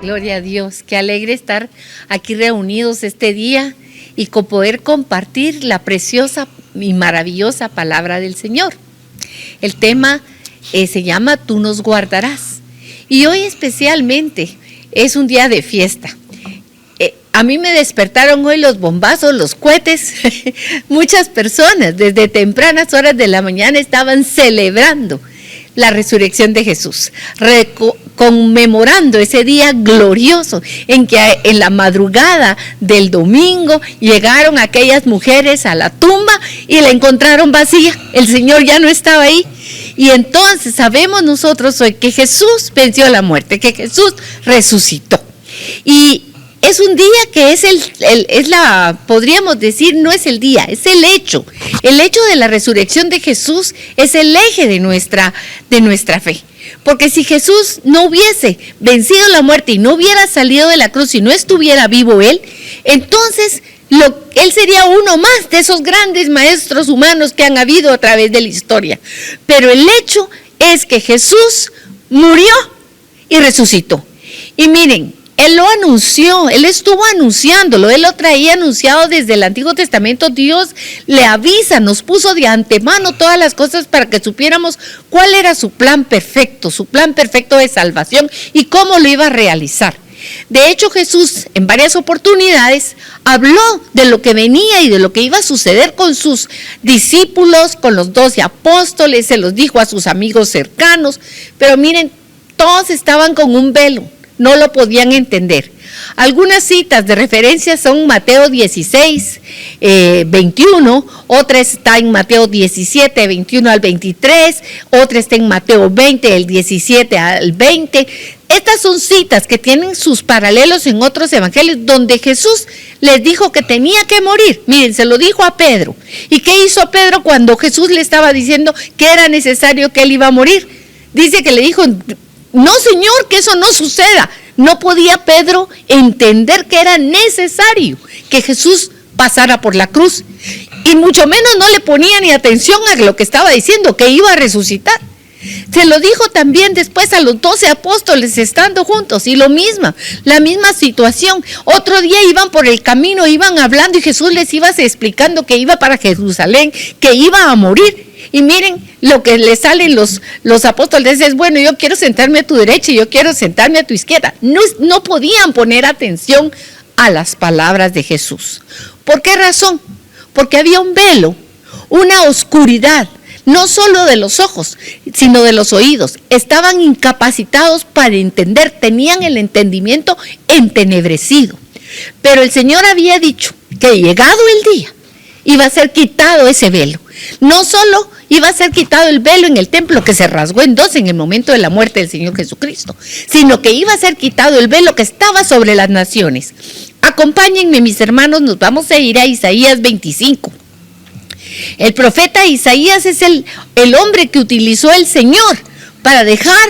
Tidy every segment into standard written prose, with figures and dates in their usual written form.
Gloria a Dios, qué alegre estar aquí reunidos este día y con poder compartir la preciosa y maravillosa palabra del Señor. El tema se llama Tú nos guardarás. Y hoy especialmente es un día de fiesta. A mí me despertaron hoy los bombazos, los cohetes. Muchas personas desde tempranas horas de la mañana estaban celebrando la resurrección de Jesús, conmemorando ese día glorioso en que en la madrugada del domingo llegaron aquellas mujeres a la tumba y la encontraron vacía. El Señor ya no estaba ahí. Y entonces sabemos nosotros hoy que Jesús venció la muerte, que Jesús resucitó. Y es un día que podríamos decir, no es el día, es el hecho. El hecho de la resurrección de Jesús es el eje de nuestra fe. Porque si Jesús no hubiese vencido la muerte y no hubiera salido de la cruz y no estuviera vivo Él, entonces Él sería uno más de esos grandes maestros humanos que han habido a través de la historia. Pero el hecho es que Jesús murió y resucitó. Y miren, Él lo anunció, Él estuvo anunciándolo, Él lo traía anunciado desde el Antiguo Testamento. Dios le avisa, nos puso de antemano todas las cosas para que supiéramos cuál era su plan perfecto de salvación y cómo lo iba a realizar. De hecho, Jesús en varias oportunidades habló de lo que venía y de lo que iba a suceder con sus discípulos, con los 12 apóstoles, se los dijo a sus amigos cercanos, pero miren, todos estaban con un velo. No lo podían entender. Algunas citas de referencia son Mateo 16, 21, otra está en Mateo 17, 21 al 23, otra está en Mateo 20, del 17 al 20. Estas son citas que tienen sus paralelos en otros evangelios donde Jesús les dijo que tenía que morir. Miren, se lo dijo a Pedro. ¿Y qué hizo Pedro cuando Jesús le estaba diciendo que era necesario que él iba a morir? Dice que le dijo: no, Señor, que eso no suceda. No podía Pedro entender que era necesario que Jesús pasara por la cruz. Y mucho menos no le ponía ni atención a lo que estaba diciendo, que iba a resucitar. Se lo dijo también después a los 12 apóstoles estando juntos, y la misma situación. Otro día iban por el camino, iban hablando y Jesús les iba explicando que iba para Jerusalén, que iba a morir. Y miren lo que le salen los apóstoles, es: bueno, yo quiero sentarme a tu derecha y yo quiero sentarme a tu izquierda. No podían poner atención a las palabras de Jesús. ¿Por qué razón? Porque había un velo, una oscuridad, no solo de los ojos, sino de los oídos. Estaban incapacitados para entender, tenían el entendimiento entenebrecido. Pero el Señor había dicho que llegado el día, iba a ser quitado ese velo. No solo iba a ser quitado el velo en el templo que se rasgó en dos en el momento de la muerte del Señor Jesucristo, sino que iba a ser quitado el velo que estaba sobre las naciones. Acompáñenme, mis hermanos, nos vamos a ir a Isaías 25. El profeta Isaías es el hombre que utilizó el Señor para dejar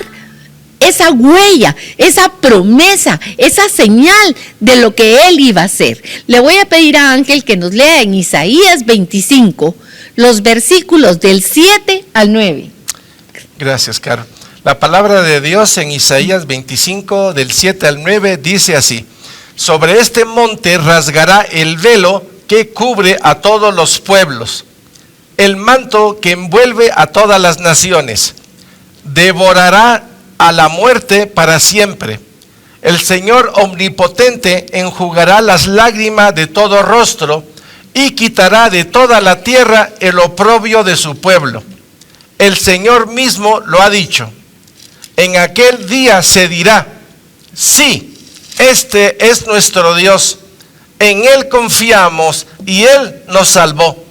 esa huella, esa promesa, esa señal de lo que Él iba a hacer. Le voy a pedir a Ángel que nos lea en Isaías 25 los versículos del 7 al 9. Gracias, Caro. La palabra de Dios en Isaías 25, del 7 al 9, dice así: sobre este monte rasgará el velo que cubre a todos los pueblos, el manto que envuelve a todas las naciones. Devorará a la muerte para siempre. El Señor omnipotente enjugará las lágrimas de todo rostro y quitará de toda la tierra el oprobio de su pueblo. El Señor mismo lo ha dicho. En aquel día se dirá: sí, este es nuestro Dios, en Él confiamos y Él nos salvó.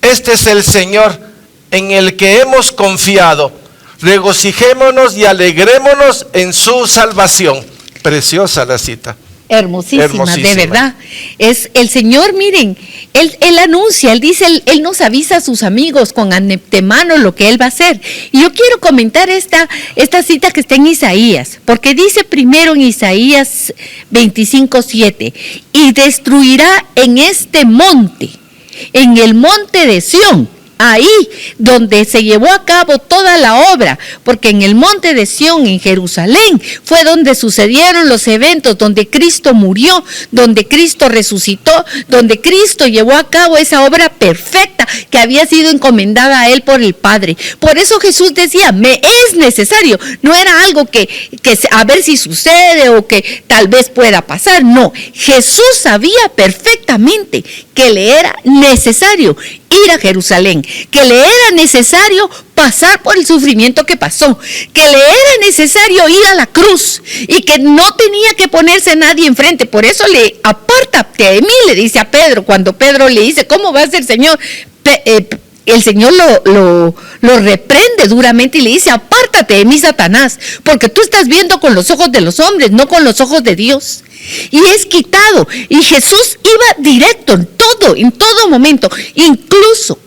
Este es el Señor en el que hemos confiado. Regocijémonos y alegrémonos en su salvación. Preciosa la cita. Hermosísima, de verdad. Es el Señor, miren, Él anuncia, Él dice, Él nos avisa a sus amigos con antemano lo que Él va a hacer. Y yo quiero comentar esta cita que está en Isaías, porque dice primero en Isaías 25:7, y destruirá en este monte, en el monte de Sión, ahí donde se llevó a cabo toda la obra, porque en el monte de Sión, en Jerusalén, fue donde sucedieron los eventos, donde Cristo murió, donde Cristo resucitó, donde Cristo llevó a cabo esa obra perfecta que había sido encomendada a él por el Padre. Por eso Jesús decía, me es necesario, no era algo que a ver si sucede o que tal vez pueda pasar, no, Jesús sabía perfectamente que le era necesario ir a Jerusalén, que le era necesario pasar por el sufrimiento que pasó, que le era necesario ir a la cruz y que no tenía que ponerse nadie enfrente. Por eso apártate de mí, le dice a Pedro, cuando Pedro le dice, ¿cómo va a ser, Señor? El Señor lo reprende duramente y le dice, apártate de mí, Satanás, porque tú estás viendo con los ojos de los hombres, no con los ojos de Dios. Y es quitado. Y Jesús iba directo en todo momento, incluso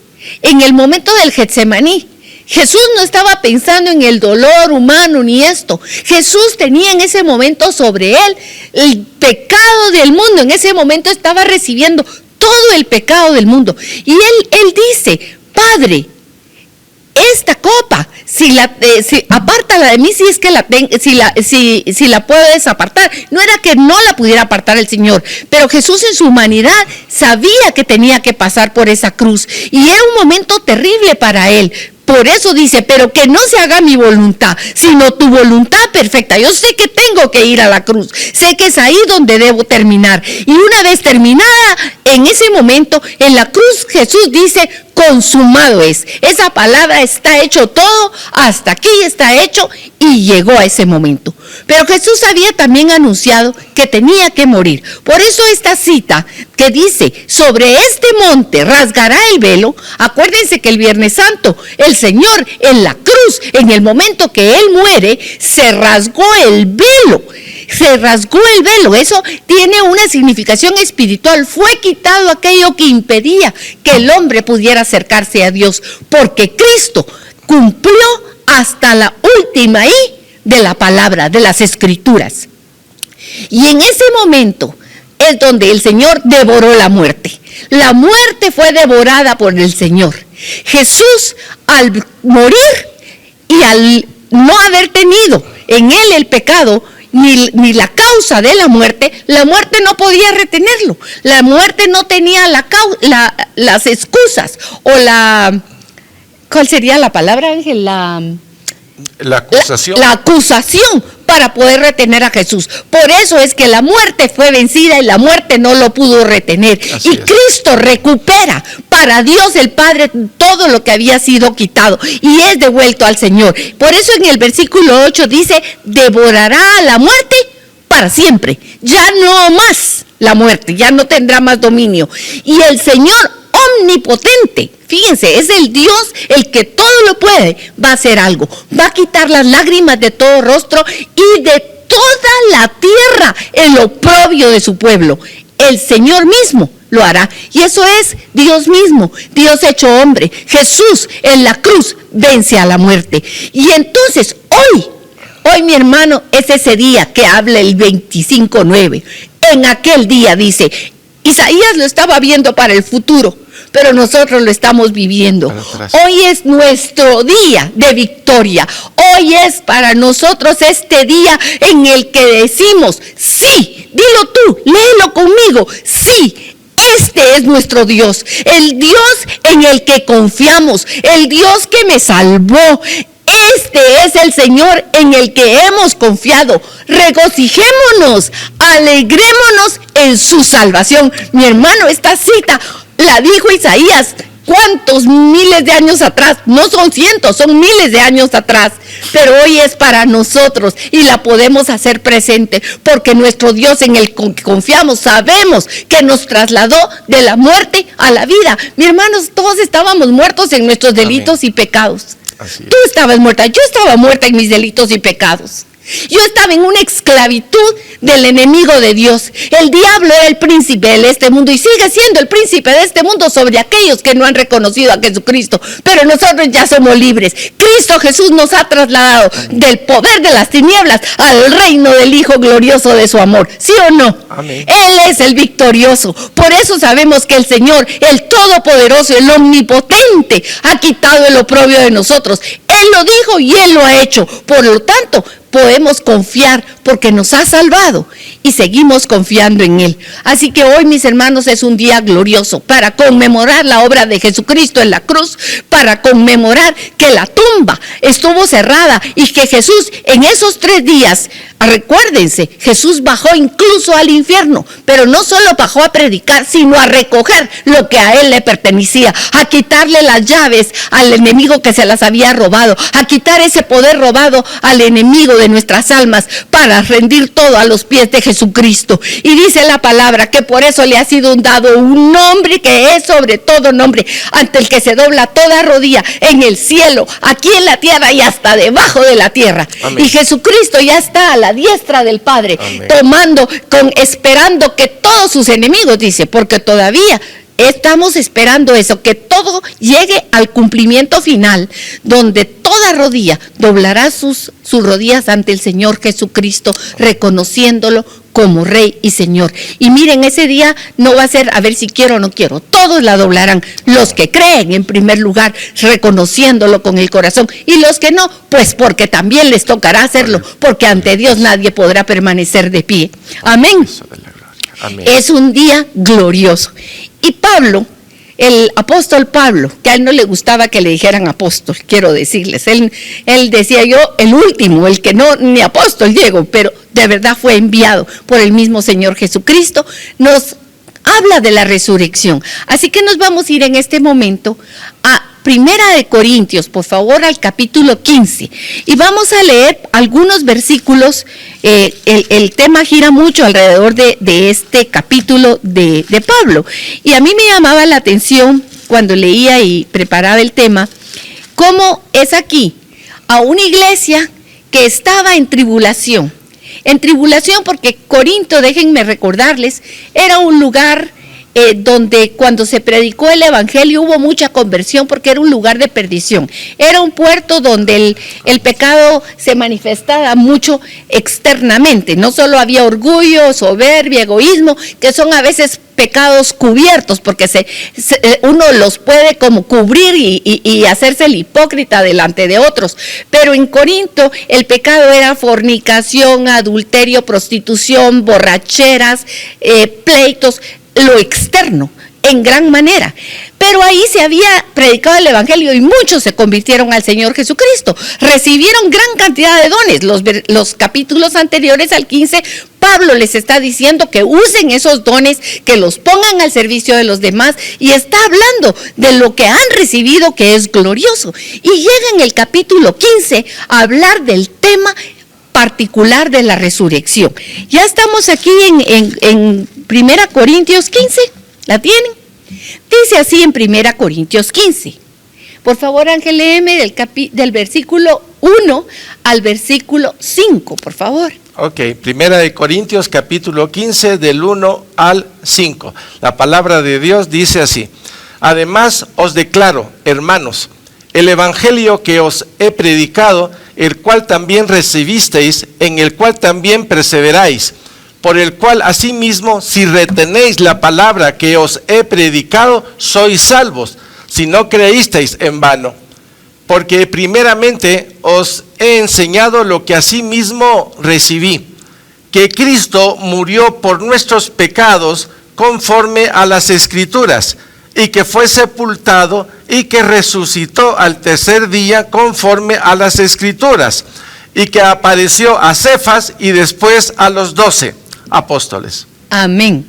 en el momento del Getsemaní. Jesús no estaba pensando en el dolor humano ni esto. Jesús tenía en ese momento sobre él el pecado del mundo. En ese momento estaba recibiendo todo el pecado del mundo. Y él dice, Padre, esta copa, apártala de mí si es que si la puedes apartar. No era que no la pudiera apartar el Señor, pero Jesús en su humanidad sabía que tenía que pasar por esa cruz y era un momento terrible para él. Por eso dice, pero que no se haga mi voluntad, sino tu voluntad perfecta. Yo sé que tengo que ir a la cruz, sé que es ahí donde debo terminar. Y una vez terminada, en ese momento, en la cruz Jesús dice, consumado es. Esa palabra está hecho todo, hasta aquí está hecho y llegó a ese momento. Pero Jesús había también anunciado que tenía que morir. Por eso esta cita que dice, sobre este monte rasgará el velo. Acuérdense que el Viernes Santo, el Señor en la cruz, en el momento que Él muere, se rasgó el velo. Se rasgó el velo, eso tiene una significación espiritual. Fue quitado aquello que impedía que el hombre pudiera acercarse a Dios, porque Cristo cumplió hasta la última I de la palabra, de las Escrituras. Y en ese momento es donde el Señor devoró la muerte. La muerte fue devorada por el Señor. Jesús, al morir y al no haber tenido en él el pecado, ni la causa de la muerte no podía retenerlo. La muerte no tenía las excusas o ¿cuál sería la palabra, Ángel? La acusación. La acusación para poder retener a Jesús. Por eso es que la muerte fue vencida y la muerte no lo pudo retener. Así y es. Cristo recupera para Dios el Padre todo lo que había sido quitado y es devuelto al Señor. Por eso en el versículo 8 dice, devorará a la muerte para siempre. Ya no más la muerte, ya no tendrá más dominio. Y el Señor omnipotente, fíjense, es el Dios el que todo lo puede, va a hacer algo, va a quitar las lágrimas de todo rostro y de toda la tierra el oprobio de su pueblo. El Señor mismo lo hará, y eso es Dios mismo, Dios hecho hombre. Jesús en la cruz vence a la muerte. Y entonces hoy mi hermano, es ese día que habla el 25:9. En aquel día dice, Isaías lo estaba viendo para el futuro, pero nosotros lo estamos viviendo. Hoy es nuestro día de victoria. Hoy es para nosotros este día en el que decimos, sí, dilo tú, léelo conmigo, sí. Este es nuestro Dios, el Dios en el que confiamos, el Dios que me salvó. Este es el Señor en el que hemos confiado. Regocijémonos, alegrémonos en su salvación. Mi hermano, esta cita la dijo Isaías, ¿cuántos miles de años atrás? No son cientos, son miles de años atrás. Pero hoy es para nosotros y la podemos hacer presente, porque nuestro Dios en el que confiamos, sabemos que nos trasladó de la muerte a la vida. Mi hermanos, todos estábamos muertos en nuestros delitos y pecados. Tú estabas muerta, yo estaba muerta en mis delitos y pecados. Yo estaba en una esclavitud del enemigo de Dios. El diablo era el príncipe de este mundo y sigue siendo el príncipe de este mundo sobre aquellos que no han reconocido a Jesucristo. Pero nosotros ya somos libres. Cristo Jesús nos ha trasladado del poder de las tinieblas al reino del Hijo glorioso de su amor. ¿Sí o no? Amén. Él es el victorioso. Por eso sabemos que el Señor, el todopoderoso, el omnipotente, ha quitado el oprobio de nosotros. Él lo dijo y Él lo ha hecho. Por lo tanto, podemos confiar porque nos ha salvado y seguimos confiando en Él. Así que hoy, mis hermanos, es un día glorioso para conmemorar la obra de Jesucristo en la cruz, para conmemorar que la tumba estuvo cerrada y que Jesús en esos 3 días, recuérdense, Jesús bajó incluso al infierno, pero no solo bajó a predicar, sino a recoger lo que a Él le pertenecía, a quitarle las llaves al enemigo que se las había robado, a quitar ese poder robado al enemigo de nuestras almas, para rendir todo a los pies de Jesucristo. Y dice la palabra que por eso le ha sido dado un nombre que es sobre todo nombre, ante el que se dobla toda rodilla en el cielo, aquí en la tierra y hasta debajo de la tierra. Amén. Y Jesucristo ya está a la diestra del Padre, Amén. Esperando que todos sus enemigos, dice, porque todavía estamos esperando eso, que todo llegue al cumplimiento final, donde toda rodilla doblará sus rodillas ante el Señor Jesucristo, reconociéndolo como Rey y Señor. Y miren, ese día no va a ser a ver si quiero o no quiero, todos la doblarán, los que creen en primer lugar, reconociéndolo con el corazón, y los que no, pues porque también les tocará hacerlo, porque ante Dios nadie podrá permanecer de pie. Amén. Amén. Es un día glorioso. Y Pablo, el apóstol Pablo, que a él no le gustaba que le dijeran apóstol, quiero decirles, él decía yo, el último, el que no, ni apóstol llego, pero de verdad fue enviado por el mismo Señor Jesucristo, nos habla de la resurrección. Así que nos vamos a ir en este momento a Primera de Corintios, por favor, al capítulo 15, y vamos a leer algunos versículos. El tema gira mucho alrededor de este capítulo de Pablo, y a mí me llamaba la atención cuando leía y preparaba el tema, cómo es aquí a una iglesia que estaba en tribulación porque Corinto, déjenme recordarles, era un lugar donde cuando se predicó el evangelio hubo mucha conversión, porque era un lugar de perdición, era un puerto donde el pecado se manifestaba mucho externamente, no solo había orgullo, soberbia, egoísmo, que son a veces pecados cubiertos, porque uno los puede como cubrir y hacerse el hipócrita delante de otros, pero en Corinto el pecado era fornicación, adulterio, prostitución, borracheras, pleitos, lo externo, en gran manera. Pero ahí se había predicado el evangelio y muchos se convirtieron al Señor Jesucristo, recibieron gran cantidad de dones. Los capítulos anteriores al 15, Pablo les está diciendo que usen esos dones, que los pongan al servicio de los demás, y está hablando de lo que han recibido, que es glorioso. Y llega en el capítulo 15 a hablar del tema particular de la resurrección. Ya estamos aquí en 1 Corintios 15, ¿la tienen? Dice así en 1 Corintios 15. Por favor, Ángel, léeme del versículo 1 al versículo 5, por favor. Ok, 1 Corintios capítulo 15 del 1 al 5. La palabra de Dios dice así: además os declaro, hermanos, el evangelio que os he predicado, el cual también recibisteis, en el cual también perseveráis, por el cual asimismo, si retenéis la palabra que os he predicado, sois salvos, si no creísteis en vano. Porque primeramente os he enseñado lo que asimismo recibí, que Cristo murió por nuestros pecados conforme a las Escrituras, y que fue sepultado y que resucitó al tercer día conforme a las Escrituras, y que apareció a Cefas y después a los 12 apóstoles. Amén.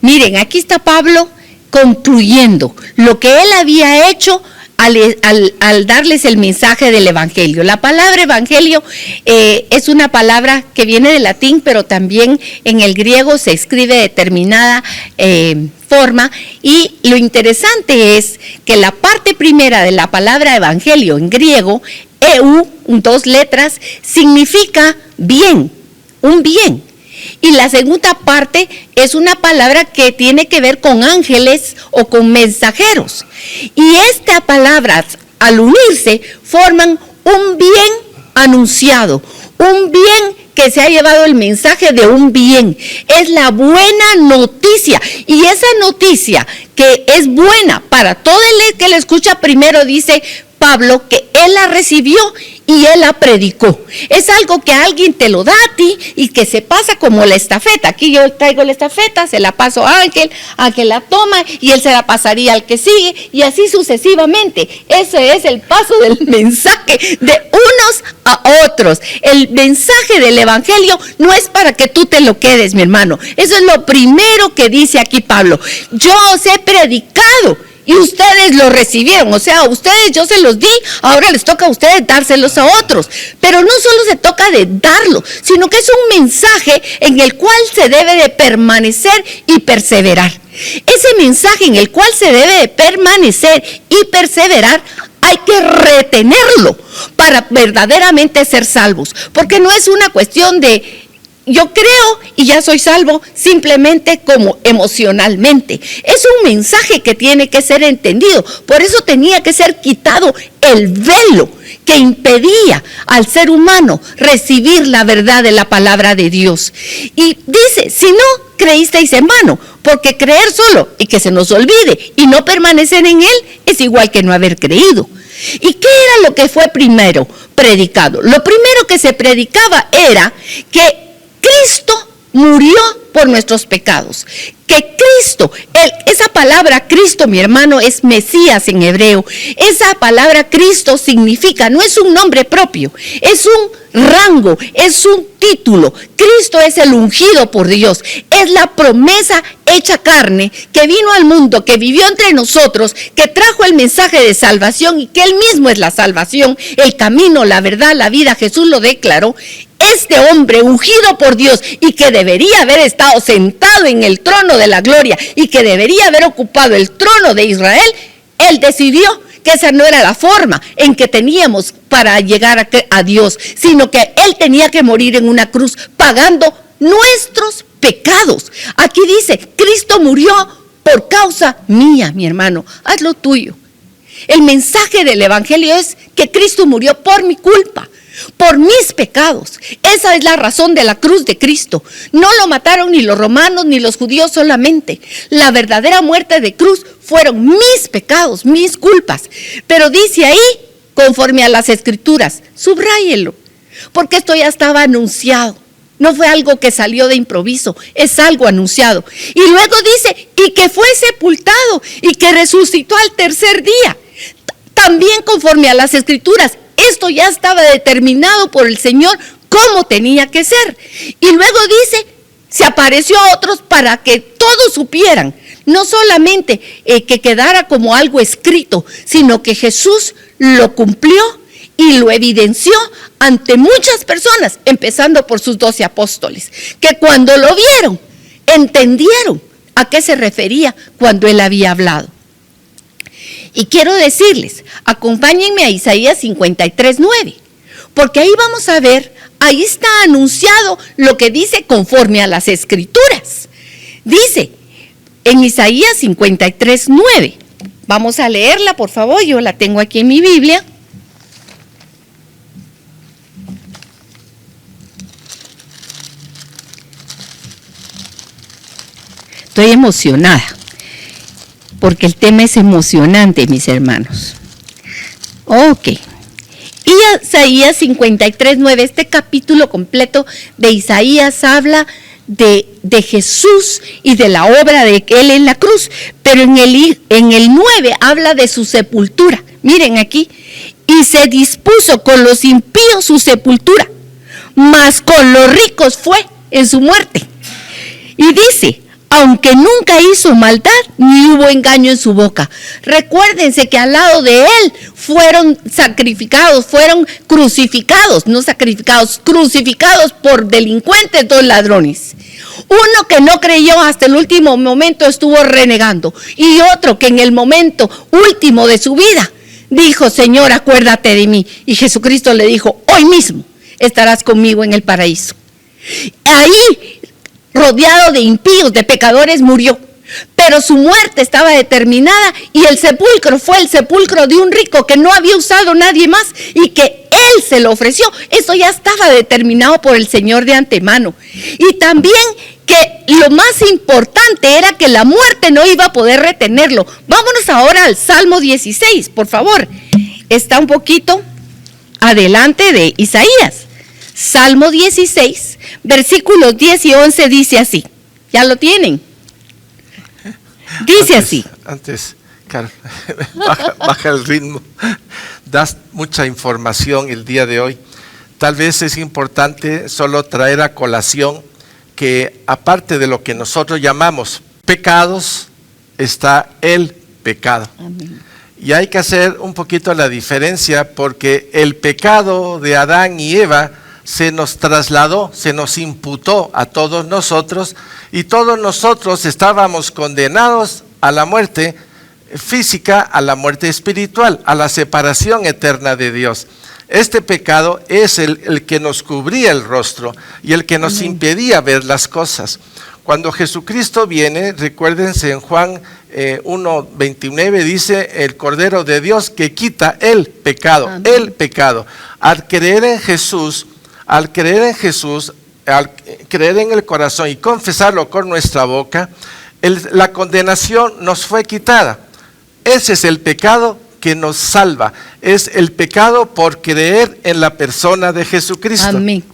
Miren, aquí está Pablo concluyendo lo que él había hecho al darles el mensaje del evangelio. La palabra evangelio es una palabra que viene del latín, pero también en el griego se escribe de determinada forma, y lo interesante es que la parte primera de la palabra evangelio en griego EU, 2 letras, significa bien, un bien. Y la segunda parte es una palabra que tiene que ver con ángeles o con mensajeros. Y estas palabras, al unirse, forman un bien anunciado, un bien que se ha llevado el mensaje de un bien. Es la buena noticia. Y esa noticia que es buena para todo el que la escucha, primero dice Pablo que él la recibió y él la predicó. Es algo que alguien te lo da a ti y que se pasa como la estafeta. Aquí yo traigo la estafeta, se la paso a Ángel la toma y él se la pasaría al que sigue y así sucesivamente. Ese es el paso del mensaje de unos a otros. El mensaje del evangelio no es para que tú te lo quedes, mi hermano. Eso es lo primero que dice aquí Pablo. Yo os he predicado y ustedes lo recibieron, o sea, a ustedes yo se los di, ahora les toca a ustedes dárselos a otros. Pero no solo se toca de darlo, sino que es un mensaje en el cual se debe de permanecer y perseverar. Ese mensaje en el cual se debe de permanecer y perseverar, hay que retenerlo para verdaderamente ser salvos, porque no es una cuestión de yo creo y ya soy salvo simplemente como emocionalmente. Es un mensaje que tiene que ser entendido. Por eso tenía que ser quitado el velo que impedía al ser humano recibir la verdad de la palabra de Dios. Y dice, si no creísteis en vano, porque creer solo y que se nos olvide y no permanecer en él es igual que no haber creído. ¿Y qué era lo que fue primero predicado? Lo primero que se predicaba era que Cristo murió por nuestros pecados, que Cristo, esa palabra Cristo, mi hermano, es Mesías en hebreo. Esa palabra Cristo significa, no es un nombre propio, es un rango, es un título. Cristo es el ungido por Dios, es la promesa hecha carne que vino al mundo, que vivió entre nosotros, que trajo el mensaje de salvación y que él mismo es la salvación, el camino, la verdad, la vida. Jesús lo declaró. Este hombre ungido por Dios y que debería haber estado sentado en el trono de la gloria y que debería haber ocupado el trono de Israel, él decidió que esa no era la forma en que teníamos para llegar a Dios, sino que él tenía que morir en una cruz pagando nuestros pecados. Aquí dice, Cristo murió por causa mía, mi hermano, haz lo tuyo. El mensaje del evangelio es que Cristo murió por mi culpa, por mis pecados. Esa es la razón de la cruz de Cristo. No lo mataron ni los romanos ni los judíos solamente. La verdadera muerte de cruz fueron mis pecados, mis culpas. Pero dice ahí, conforme a las escrituras, subráyelo, porque esto ya estaba anunciado. No fue algo que salió de improviso, es algo anunciado. Y luego dice, y que fue sepultado y que resucitó al tercer día. También conforme a las escrituras, esto ya estaba determinado por el Señor cómo tenía que ser. Y luego dice, se apareció a otros para que todos supieran, no solamente que quedara como algo escrito, sino que Jesús lo cumplió y lo evidenció ante muchas personas, empezando por sus 12 apóstoles, que cuando lo vieron, entendieron a qué se refería cuando él había hablado. Y quiero decirles, acompáñenme a Isaías 53:9, porque ahí vamos a ver, ahí está anunciado lo que dice conforme a las escrituras. Dice en Isaías 53:9, vamos a leerla por favor, yo la tengo aquí en mi Biblia. Estoy emocionada, porque el tema es emocionante, mis hermanos. Ok. Y Isaías 53:9, este capítulo completo de Isaías habla de Jesús y de la obra de él en la cruz. Pero en el 9 habla de su sepultura. Miren aquí. Y se dispuso con los impíos su sepultura, mas con los ricos fue en su muerte. Y dice, aunque nunca hizo maldad, ni hubo engaño en su boca. Recuérdense que al lado de él fueron sacrificados, fueron crucificados, no sacrificados, crucificados por delincuentes, 2 ladrones. Uno que no creyó hasta el último momento estuvo renegando, y otro que en el momento último de su vida dijo: Señor, acuérdate de mí. Y Jesucristo le dijo: hoy mismo estarás conmigo en el paraíso. Ahí, rodeado de impíos, de pecadores, murió. Pero su muerte estaba determinada, y el sepulcro fue el sepulcro de un rico que no había usado nadie más y que él se lo ofreció. Eso ya estaba determinado por el Señor de antemano. Y también que lo más importante era que la muerte no iba a poder retenerlo. Vámonos ahora al Salmo 16, por favor. Está un poquito adelante de Isaías. Salmo 16, versículos 10 y 11 dice así. ¿Ya lo tienen? Dice así. Antes, Carl, baja el ritmo. Das mucha información el día de hoy. Tal vez es importante solo traer a colación que aparte de lo que nosotros llamamos pecados, está el pecado. Amén. Y hay que hacer un poquito la diferencia, porque el pecado de Adán y Eva se nos trasladó, se nos imputó a todos nosotros, y todos nosotros estábamos condenados a la muerte física, a la muerte espiritual, a la separación eterna de Dios. Este pecado es el que nos cubría el rostro y el que nos impedía ver las cosas. Cuando Jesucristo viene, recuérdense en Juan 1:29 dice: el Cordero de Dios que quita el pecado. Amén. El pecado. Al creer en Jesús, al creer en el corazón y confesarlo con nuestra boca, la condenación nos fue quitada. Ese es el pecado que nos salva. Es el pecado por creer en la persona de Jesucristo. Amén.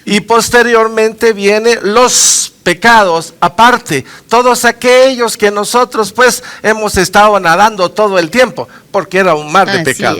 Y posteriormente vienen los pecados aparte, todos aquellos que nosotros pues hemos estado nadando todo el tiempo, porque era un mar de pecado.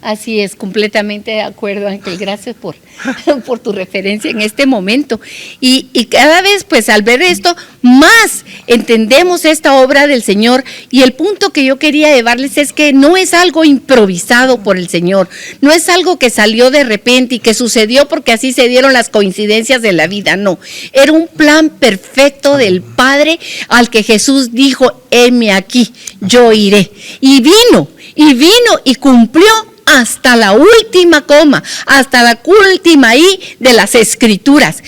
Así es, completamente de acuerdo, Ángel. Gracias por tu referencia en este momento. Y cada vez, pues al ver esto, más entendemos esta obra del Señor. Y el punto que yo quería llevarles es que no es algo improvisado por el Señor, no es algo que salió de repente y que sucedió porque así se dieron las coincidencias de la vida, no. Era un plan perfecto del Padre al que Jesús dijo: heme aquí, yo iré. Y vino y cumplió hasta la última coma, hasta la última I de las Escrituras.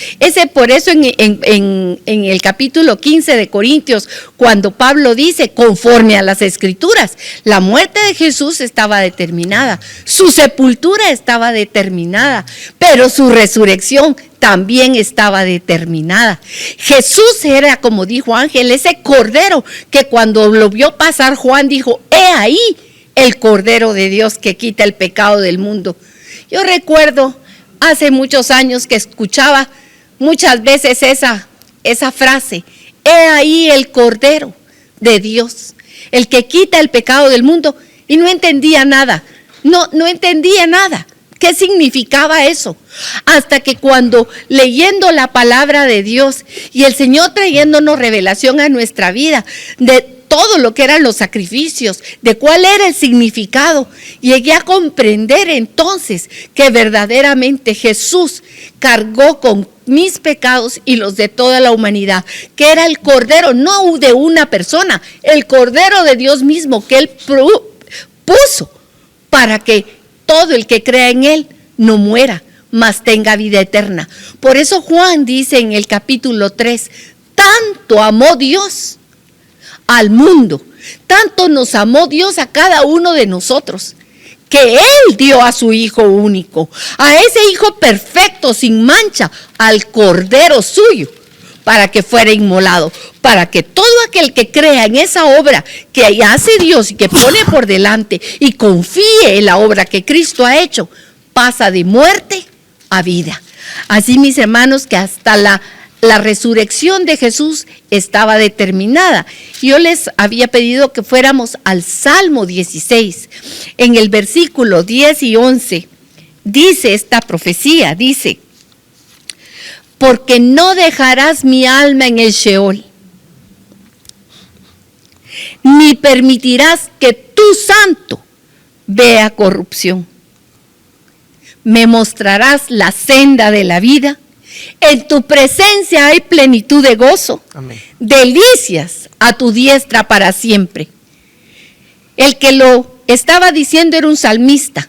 Por eso en el capítulo 15 de Corintios, cuando Pablo dice: conforme a las Escrituras, la muerte de Jesús estaba determinada, su sepultura estaba determinada, pero su resurrección también estaba determinada. Jesús era, como dijo Ángel, ese cordero que cuando lo vio pasar Juan dijo: he ahí el Cordero de Dios que quita el pecado del mundo. Yo recuerdo hace muchos años que escuchaba muchas veces esa frase: he ahí el Cordero de Dios, el que quita el pecado del mundo, y no entendía nada, no entendía nada. ¿Qué significaba eso? Hasta que cuando leyendo la palabra de Dios y el Señor trayéndonos revelación a nuestra vida de todo lo que eran los sacrificios, de cuál era el significado, llegué a comprender entonces que verdaderamente Jesús cargó con mis pecados y los de toda la humanidad, que era el Cordero, no de una persona, el Cordero de Dios mismo que Él puso para que todo el que crea en Él no muera, mas tenga vida eterna. Por eso Juan dice en el capítulo 3, tanto amó Dios al mundo, tanto nos amó Dios a cada uno de nosotros, que Él dio a su Hijo único, a ese Hijo perfecto, sin mancha, al Cordero suyo, para que fuera inmolado, para que todo aquel que crea en esa obra que hace Dios y que pone por delante y confíe en la obra que Cristo ha hecho, pasa de muerte a vida. Así, mis hermanos, que hasta la resurrección de Jesús estaba determinada. Yo les había pedido que fuéramos al Salmo 16. En el versículo 10 y 11 dice esta profecía, dice: porque no dejarás mi alma en el Sheol, ni permitirás que tu santo vea corrupción. Me mostrarás la senda de la vida. En tu presencia hay plenitud de gozo. Amén. Delicias a tu diestra para siempre. El que lo estaba diciendo era un salmista,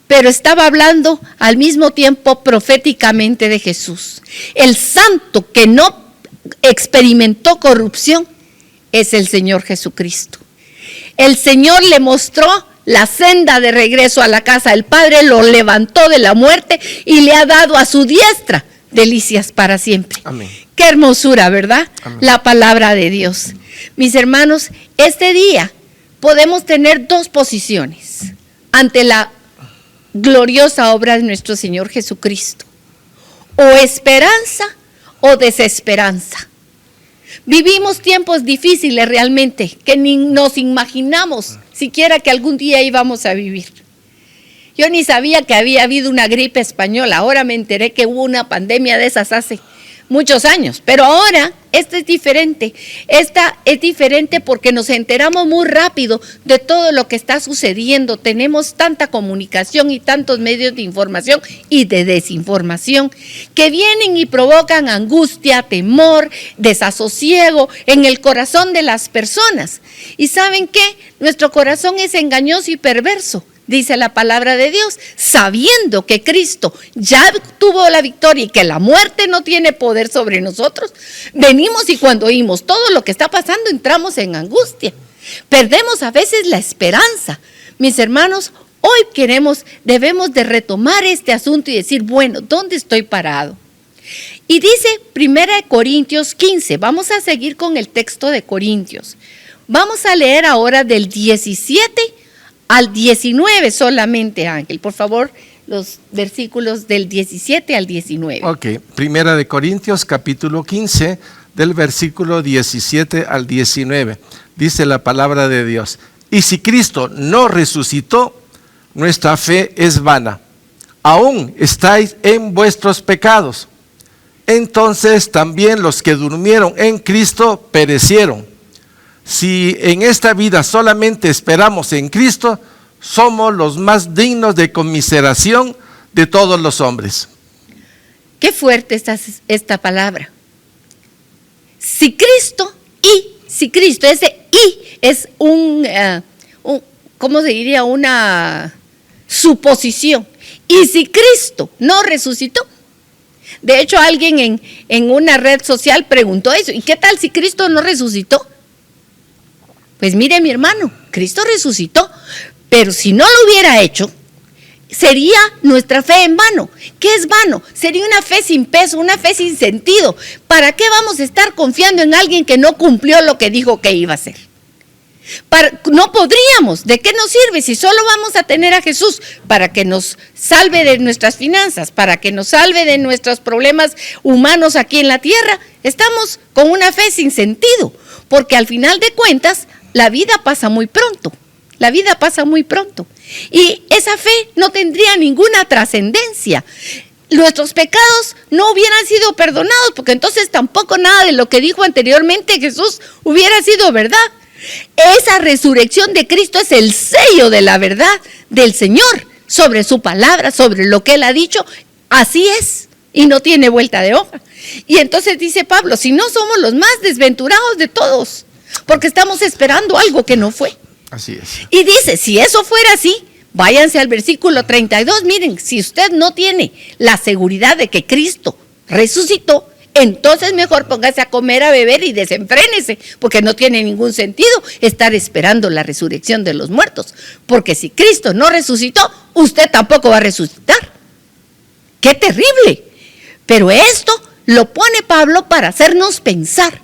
pero estaba hablando al mismo tiempo proféticamente de Jesús. El santo que no experimentó corrupción es el Señor Jesucristo. El Señor le mostró la senda de regreso a la casa del Padre, lo levantó de la muerte y le ha dado a su diestra delicias para siempre. Amén. Qué hermosura, ¿verdad? Amén. La palabra de Dios. Mis hermanos, este día podemos tener dos posiciones ante la gloriosa obra de nuestro Señor Jesucristo: o esperanza o desesperanza. Vivimos tiempos difíciles realmente, que ni nos imaginamos siquiera que algún día íbamos a vivir. Yo ni sabía que había habido una gripe española, ahora me enteré que hubo una pandemia de esas hace muchos años, pero ahora esta es diferente. Esta es diferente porque nos enteramos muy rápido de todo lo que está sucediendo. Tenemos tanta comunicación y tantos medios de información y de desinformación que vienen y provocan angustia, temor, desasosiego en el corazón de las personas. ¿Y saben qué? Nuestro corazón es engañoso y perverso. Dice la palabra de Dios, sabiendo que Cristo ya tuvo la victoria y que la muerte no tiene poder sobre nosotros, venimos y cuando oímos todo lo que está pasando entramos en angustia. Perdemos a veces la esperanza. Mis hermanos, hoy debemos de retomar este asunto y decir, bueno, ¿dónde estoy parado? Y dice 1 Corintios 15, vamos a seguir con el texto de Corintios. Vamos a leer ahora del 17 al 19 solamente, Ángel, por favor, los versículos del 17 al 19. Ok, 1 Corintios capítulo 15, del versículo 17 al 19. Dice la palabra de Dios: y si Cristo no resucitó, nuestra fe es vana. Aún estáis en vuestros pecados. Entonces también los que durmieron en Cristo perecieron. Si en esta vida solamente esperamos en Cristo, somos los más dignos de conmiseración de todos los hombres. Qué fuerte esta palabra. Si Cristo, ese "y" es ¿cómo se diría? Una suposición. Y si Cristo no resucitó. De hecho, alguien en una red social preguntó eso. ¿Y qué tal si Cristo no resucitó? Pues mire, mi hermano, Cristo resucitó, pero si no lo hubiera hecho, sería nuestra fe en vano. ¿Qué es vano? Sería una fe sin peso, una fe sin sentido. ¿Para qué vamos a estar confiando en alguien que no cumplió lo que dijo que iba a hacer? No podríamos. ¿De qué nos sirve si solo vamos a tener a Jesús para que nos salve de nuestras finanzas, para que nos salve de nuestros problemas humanos aquí en la tierra? Estamos con una fe sin sentido, porque al final de cuentas, la vida pasa muy pronto. La vida pasa muy pronto. Y esa fe no tendría ninguna trascendencia. Nuestros pecados no hubieran sido perdonados, porque entonces tampoco nada de lo que dijo anteriormente Jesús hubiera sido verdad. Esa resurrección de Cristo es el sello de la verdad del Señor sobre su palabra, sobre lo que Él ha dicho. Así es, y no tiene vuelta de hoja. Y entonces dice Pablo, si no somos los más desventurados de todos, porque estamos esperando algo que no fue. Así es. Y dice, si eso fuera así, váyanse al versículo 32, miren, si usted no tiene la seguridad de que Cristo resucitó, entonces mejor póngase a comer, a beber y desenfrénese, porque no tiene ningún sentido estar esperando la resurrección de los muertos, porque si Cristo no resucitó, usted tampoco va a resucitar. ¡Qué terrible! Pero esto lo pone Pablo para hacernos pensar.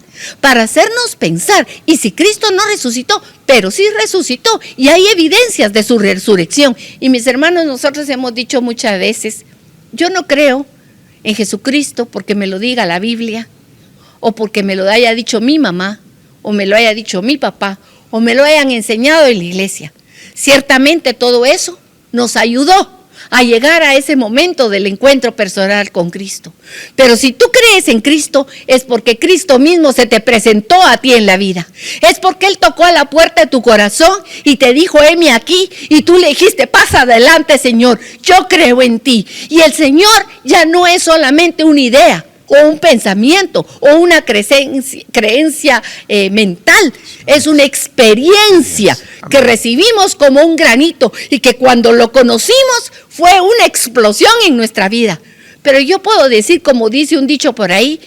Y si Cristo no resucitó, pero sí resucitó, y hay evidencias de su resurrección. Y mis hermanos, nosotros hemos dicho muchas veces, yo no creo en Jesucristo porque me lo diga la Biblia, o porque me lo haya dicho mi mamá, o me lo haya dicho mi papá, o me lo hayan enseñado en la iglesia. Ciertamente todo eso nos ayudó a llegar a ese momento del encuentro personal con Cristo. Pero si tú crees en Cristo, es porque Cristo mismo se te presentó a ti en la vida. Es porque Él tocó a la puerta de tu corazón y te dijo, heme aquí, y tú le dijiste, pasa adelante, Señor, yo creo en ti. Y el Señor ya no es solamente una idea, o un pensamiento o una creencia mental. Es una experiencia que recibimos como un granito y que cuando lo conocimos fue una explosión en nuestra vida. Pero yo puedo decir, como dice un dicho por ahí,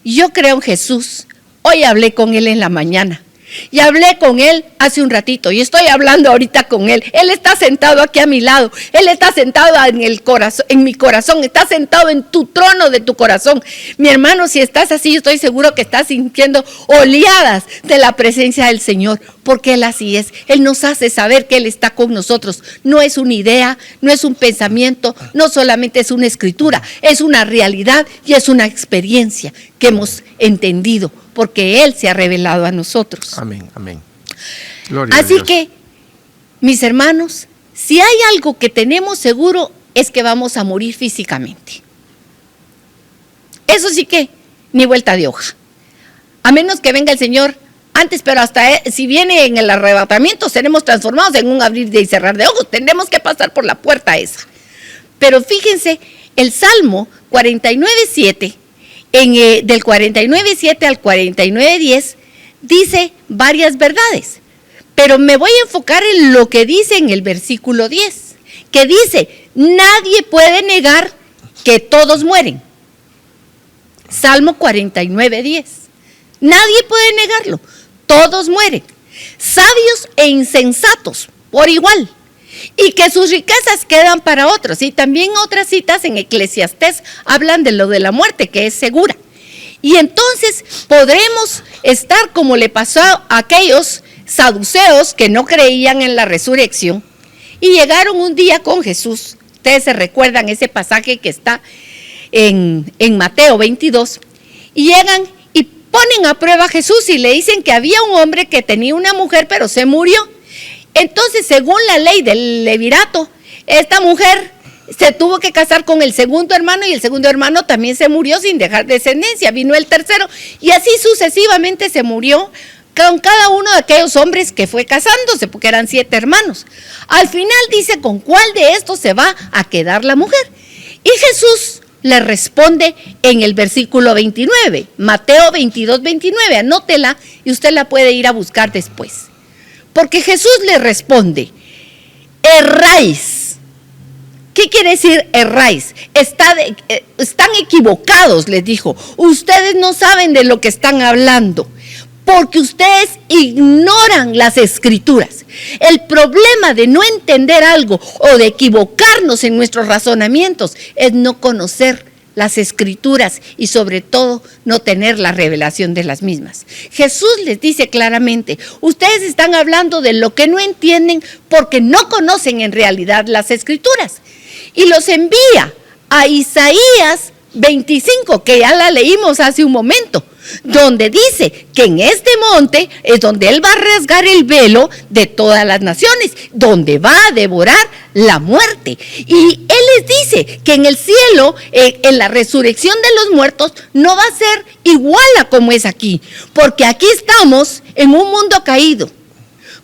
yo creo en Jesús. Hoy hablé con Él en la mañana. Y hablé con Él hace un ratito y estoy hablando ahorita con Él. Él está sentado aquí a mi lado. Él está sentado en mi corazón. Está sentado en tu trono de tu corazón. Mi hermano, si estás así, estoy seguro que estás sintiendo oleadas de la presencia del Señor, porque Él así es. Él nos hace saber que Él está con nosotros. No es una idea, no es un pensamiento, no solamente es una escritura, es una realidad y es una experiencia que hemos entendido, porque Él se ha revelado a nosotros. Amén, amén. Gloria a Así Dios. que, mis hermanos, si hay algo que tenemos seguro es que vamos a morir físicamente. Eso sí que, ni vuelta de hoja. A menos que venga el Señor antes, pero hasta si viene en el arrebatamiento, seremos transformados en un abrir y cerrar de ojos. Tendremos que pasar por la puerta esa. Pero fíjense, el Salmo 49:7, del 49:7 al 49:10, dice varias verdades. Pero me voy a enfocar en lo que dice en el versículo 10, que dice, nadie puede negar que todos mueren. Salmo 49:10. Nadie puede negarlo. Todos mueren. Sabios e insensatos, por igual. Y que sus riquezas quedan para otros. Y también otras citas en Eclesiastés hablan de lo de la muerte, que es segura. Y entonces podremos estar como le pasó a aquellos saduceos que no creían en la resurrección y llegaron un día con Jesús. Ustedes se recuerdan ese pasaje que está en Mateo 22. Y llegan y ponen a prueba a Jesús y le dicen que había un hombre que tenía una mujer pero se murió. Entonces, según la ley del levirato, esta mujer se tuvo que casar con el segundo hermano y el segundo hermano también se murió sin dejar descendencia. Vino el tercero y así sucesivamente se murió con cada uno de aquellos hombres que fue casándose, porque eran 7 hermanos. Al final dice con cuál de estos se va a quedar la mujer. Y Jesús le responde en el versículo 29, Mateo 22:29, anótela y usted la puede ir a buscar después. Porque Jesús le responde, erráis. ¿Qué quiere decir erráis? Están equivocados, les dijo. Ustedes no saben de lo que están hablando, porque ustedes ignoran las escrituras. El problema de no entender algo o de equivocarnos en nuestros razonamientos es no conocer las escrituras y sobre todo no tener la revelación de las mismas. Jesús les dice claramente, ustedes están hablando de lo que no entienden porque no conocen en realidad las escrituras. Y los envía a Isaías 25, que ya la leímos hace un momento, donde dice que en este monte es donde Él va a rasgar el velo de todas las naciones, donde va a devorar la muerte. Y Él les dice que en el cielo, en la resurrección de los muertos, no va a ser igual a como es aquí, porque aquí estamos en un mundo caído,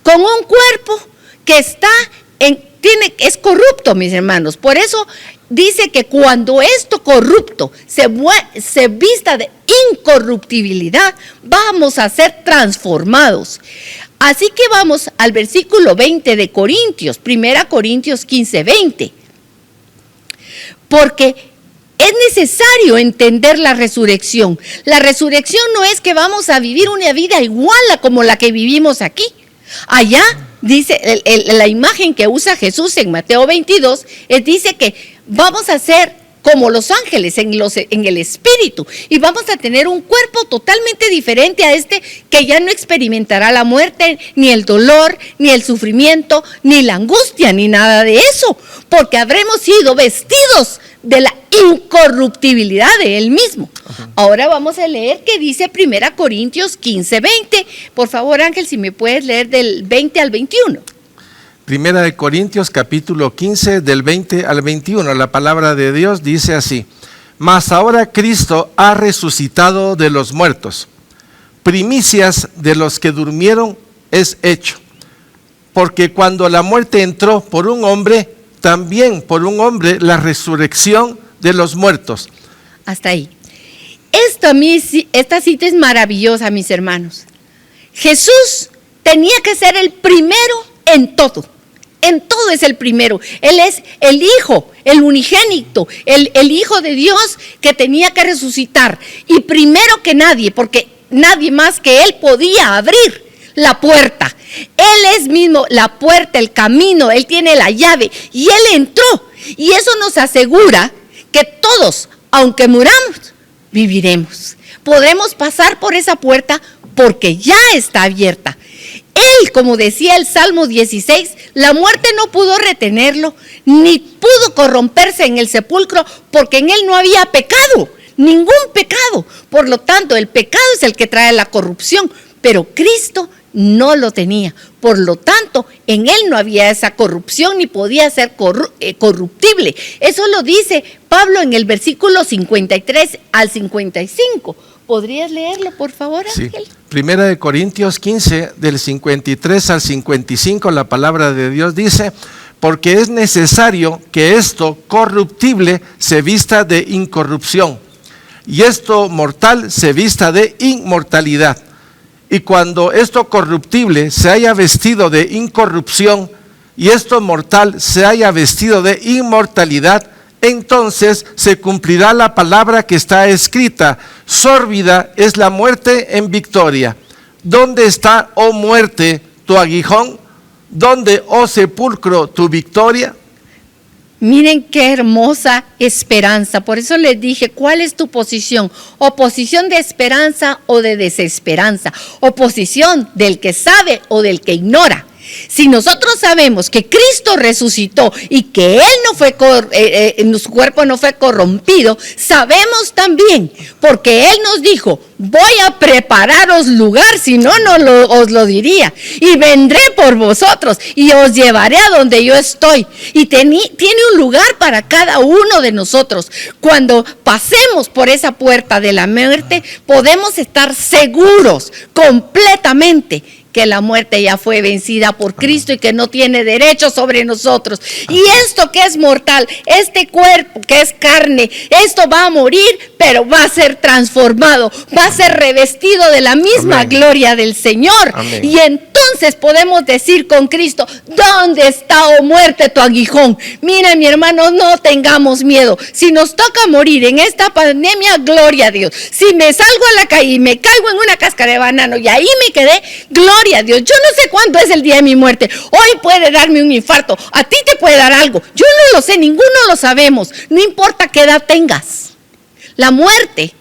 con un cuerpo que es corrupto, mis hermanos. Por eso dice que cuando esto corrupto se vista de incorruptibilidad, vamos a ser transformados. Así que vamos al versículo 20 de Corintios, 1 Corintios 15:20. Porque es necesario entender la resurrección. La resurrección no es que vamos a vivir una vida igual a como la que vivimos aquí. Allá dice, la imagen que usa Jesús en Mateo 22, dice que vamos a ser como los ángeles en el espíritu y vamos a tener un cuerpo totalmente diferente a este que ya no experimentará la muerte, ni el dolor, ni el sufrimiento, ni la angustia, ni nada de eso, porque habremos sido vestidos de la incorruptibilidad de Él mismo. Ajá. Ahora vamos a leer que dice 1 Corintios 15:20. Por favor, Ángel, si me puedes leer del 20 al 21. 1 Corintios capítulo 15 del 20 al 21, la palabra de Dios dice así: mas ahora Cristo ha resucitado de los muertos, primicias de los que durmieron es hecho, porque cuando la muerte entró por un hombre, también por un hombre la resurrección de los muertos. Hasta ahí. esta cita es maravillosa, mis hermanos. Jesús tenía que ser el primero en todo. En todo es el primero. Él es el Hijo, el unigénito, el Hijo de Dios que tenía que resucitar. Y primero que nadie, porque nadie más que Él podía abrir la puerta. Él es mismo la puerta, el camino, Él tiene la llave y Él entró. Y eso nos asegura que todos, aunque muramos, viviremos. Podremos pasar por esa puerta porque ya está abierta. Él, como decía el Salmo 16, la muerte no pudo retenerlo, ni pudo corromperse en el sepulcro, porque en él no había pecado, ningún pecado. Por lo tanto, el pecado es el que trae la corrupción, pero Cristo no lo tenía. Por lo tanto, en él no había esa corrupción, ni podía ser corruptible. Eso lo dice Pablo en el versículo 53 al 55. ¿Podrías leerlo, por favor, Ángel? Sí. Primera de Corintios 15, del 53 al 55, la palabra de Dios dice: porque es necesario que esto corruptible se vista de incorrupción, y esto mortal se vista de inmortalidad. Y cuando esto corruptible se haya vestido de incorrupción, y esto mortal se haya vestido de inmortalidad, entonces se cumplirá la palabra que está escrita: sórbida es la muerte en victoria. ¿Dónde está, oh muerte, tu aguijón? ¿Dónde, oh sepulcro, tu victoria? Miren qué hermosa esperanza. Por eso les dije, ¿cuál es tu posición? ¿Oposición de esperanza o de desesperanza? ¿Oposición del que sabe o del que ignora? Si nosotros sabemos que Cristo resucitó y que Él no fue su cuerpo no fue corrompido, sabemos también, porque Él nos dijo: voy a prepararos lugar, si no, os lo diría, y vendré por vosotros y os llevaré a donde yo estoy. Y tiene un lugar para cada uno de nosotros. Cuando pasemos por esa puerta de la muerte, podemos estar seguros completamente que la muerte ya fue vencida por Cristo y que no tiene derecho sobre nosotros. Y esto que es mortal, este cuerpo que es carne, esto va a morir, pero va a ser transformado, va a ser revestido de la misma Amén. Gloria del Señor. Amén. Y entonces podemos decir con Cristo: ¿dónde está, oh muerte, tu aguijón? Mira, mi hermano, no tengamos miedo. Si nos toca morir en esta pandemia, gloria a Dios. Si me salgo a la calle y me caigo en una cáscara de banano y ahí me quedé, gloria a Dios. Yo no sé cuándo es el día de mi muerte. Hoy puede darme un infarto, a ti te puede dar algo. Yo no lo sé, ninguno lo sabemos. No importa qué edad tengas. La muerte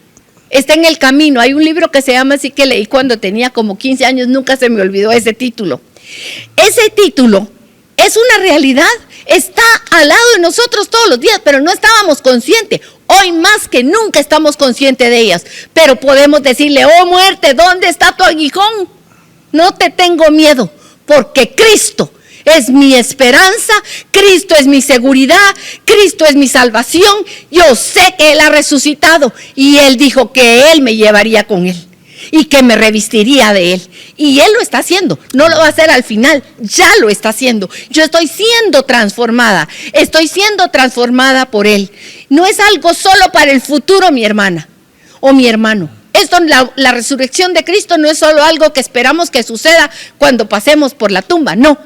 está en el camino. Hay un libro que se llama así, que leí cuando tenía como 15 años, nunca se me olvidó ese título. Ese título es una realidad, está al lado de nosotros todos los días, pero no estábamos conscientes. Hoy más que nunca estamos conscientes de ellas, pero podemos decirle: oh muerte, ¿dónde está tu aguijón? No te tengo miedo, porque Cristo es mi esperanza, Cristo es mi seguridad, Cristo es mi salvación. Yo sé que Él ha resucitado y Él dijo que Él me llevaría con Él y que me revestiría de Él. Y Él lo está haciendo, no lo va a hacer al final, ya lo está haciendo. Yo estoy siendo transformada por Él. No es algo solo para el futuro, mi hermana o mi hermano. Esto, la resurrección de Cristo no es solo algo que esperamos que suceda cuando pasemos por la tumba, no.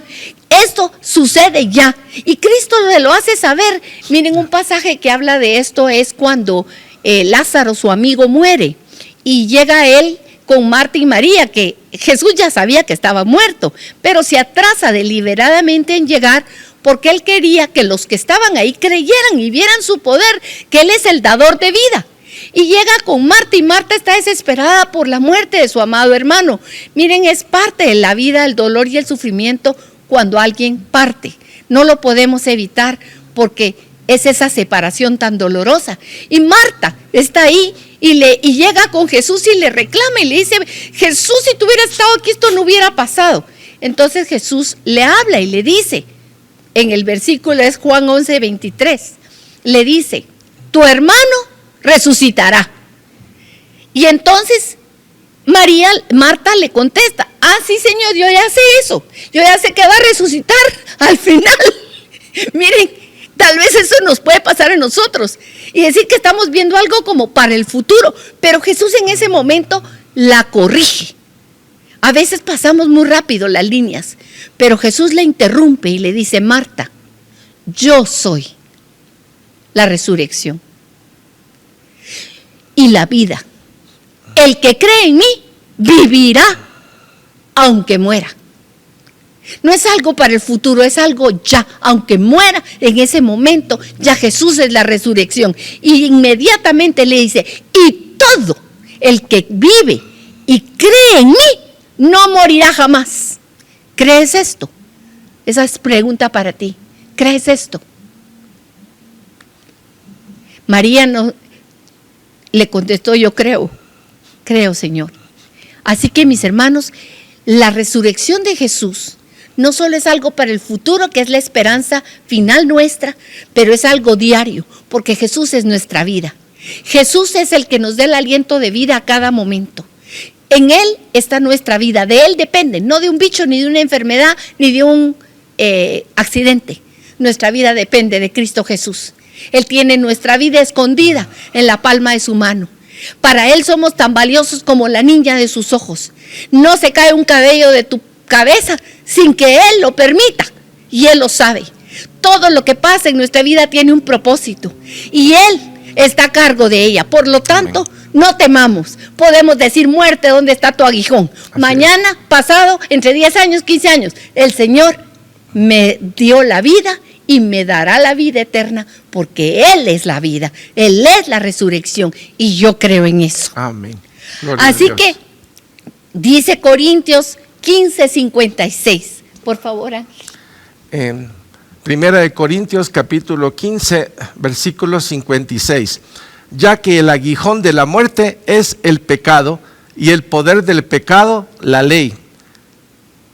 Esto sucede ya y Cristo lo hace saber. Miren, un pasaje que habla de esto es cuando Lázaro, su amigo, muere y llega él con Marta y María, que Jesús ya sabía que estaba muerto, pero se atrasa deliberadamente en llegar porque Él quería que los que estaban ahí creyeran y vieran su poder, que Él es el dador de vida. Y llega con Marta y Marta está desesperada por la muerte de su amado hermano. Miren, es parte de la vida el dolor y el sufrimiento cuando alguien parte. No lo podemos evitar porque es esa separación tan dolorosa. Y Marta está ahí y llega con Jesús y le reclama y le dice: Jesús, si tú hubieras estado aquí, esto no hubiera pasado. Entonces Jesús le habla y le dice, en el versículo es Juan 11:23, le dice: tu hermano resucitará. Y entonces Marta le contesta: ah, sí, Señor, yo ya sé eso, yo ya sé que va a resucitar al final. Miren, Tal vez eso nos puede pasar a nosotros y decir que estamos viendo algo como para el futuro, pero Jesús en ese momento la corrige. A veces pasamos muy rápido las líneas, pero Jesús la interrumpe y le dice: Marta, yo soy la resurrección y la vida. El que cree en mí vivirá aunque muera. No es algo para el futuro, es algo ya, aunque muera en ese momento, ya Jesús es la resurrección. Y inmediatamente le dice: y todo el que vive y cree en mí no morirá jamás. ¿Crees esto? Esa es pregunta para ti. ¿Crees esto? María no le contestó: yo creo, Señor. Así que, mis hermanos, la resurrección de Jesús no solo es algo para el futuro, que es la esperanza final nuestra, pero es algo diario, porque Jesús es nuestra vida. Jesús es el que nos da el aliento de vida a cada momento. En Él está nuestra vida, de Él depende, no de un bicho, ni de una enfermedad, ni de un accidente. Nuestra vida depende de Cristo Jesús. Él tiene nuestra vida escondida en la palma de su mano. Para Él somos tan valiosos como la niña de sus ojos. No se cae un cabello de tu cabeza sin que Él lo permita, y Él lo sabe. Todo lo que pasa en nuestra vida tiene un propósito y Él está a cargo de ella. Por lo tanto, no temamos. Podemos decir: muerte, ¿dónde está tu aguijón? Mañana, pasado, entre 10 años, 15 años, el Señor me dio la vida y me dará la vida eterna, porque Él es la vida, Él es la resurrección, y yo creo en eso. Amén. Así que dice Corintios 15:56. Por favor, Ángel. En Primera de Corintios capítulo 15, versículo 56. Ya que el aguijón de la muerte es el pecado, y el poder del pecado la ley.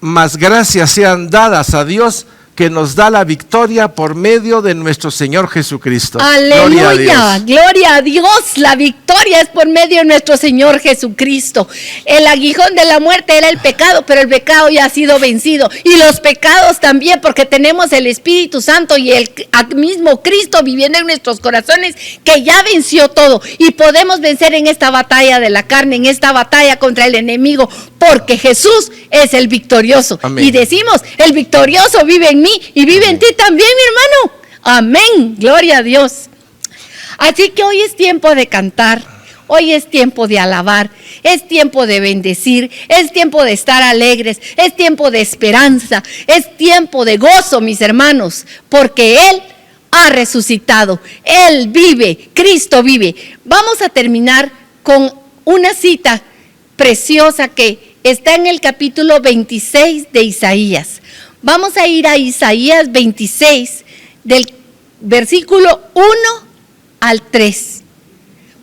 Mas gracias sean dadas a Dios, que nos da la victoria por medio de nuestro Señor Jesucristo. Aleluya, gloria a Dios. La victoria es por medio de nuestro Señor Jesucristo. El aguijón de la muerte era el pecado, pero el pecado ya ha sido vencido. Y los pecados también, porque tenemos el Espíritu Santo y el mismo Cristo viviendo en nuestros corazones, que ya venció todo. Y podemos vencer en esta batalla de la carne, en esta batalla contra el enemigo, porque Jesús es el victorioso. Amén. Y decimos: el victorioso vive en mí y vive en ti también, mi hermano. Amén, gloria a Dios. Así que hoy es tiempo de cantar, hoy es tiempo de alabar, es tiempo de bendecir, es tiempo de estar alegres, es tiempo de esperanza, es tiempo de gozo, mis hermanos, porque Él ha resucitado, Él vive, Cristo vive. Vamos a terminar con una cita preciosa que está en el capítulo 26 de Isaías. Vamos a ir a Isaías 26, del versículo 1 al 3.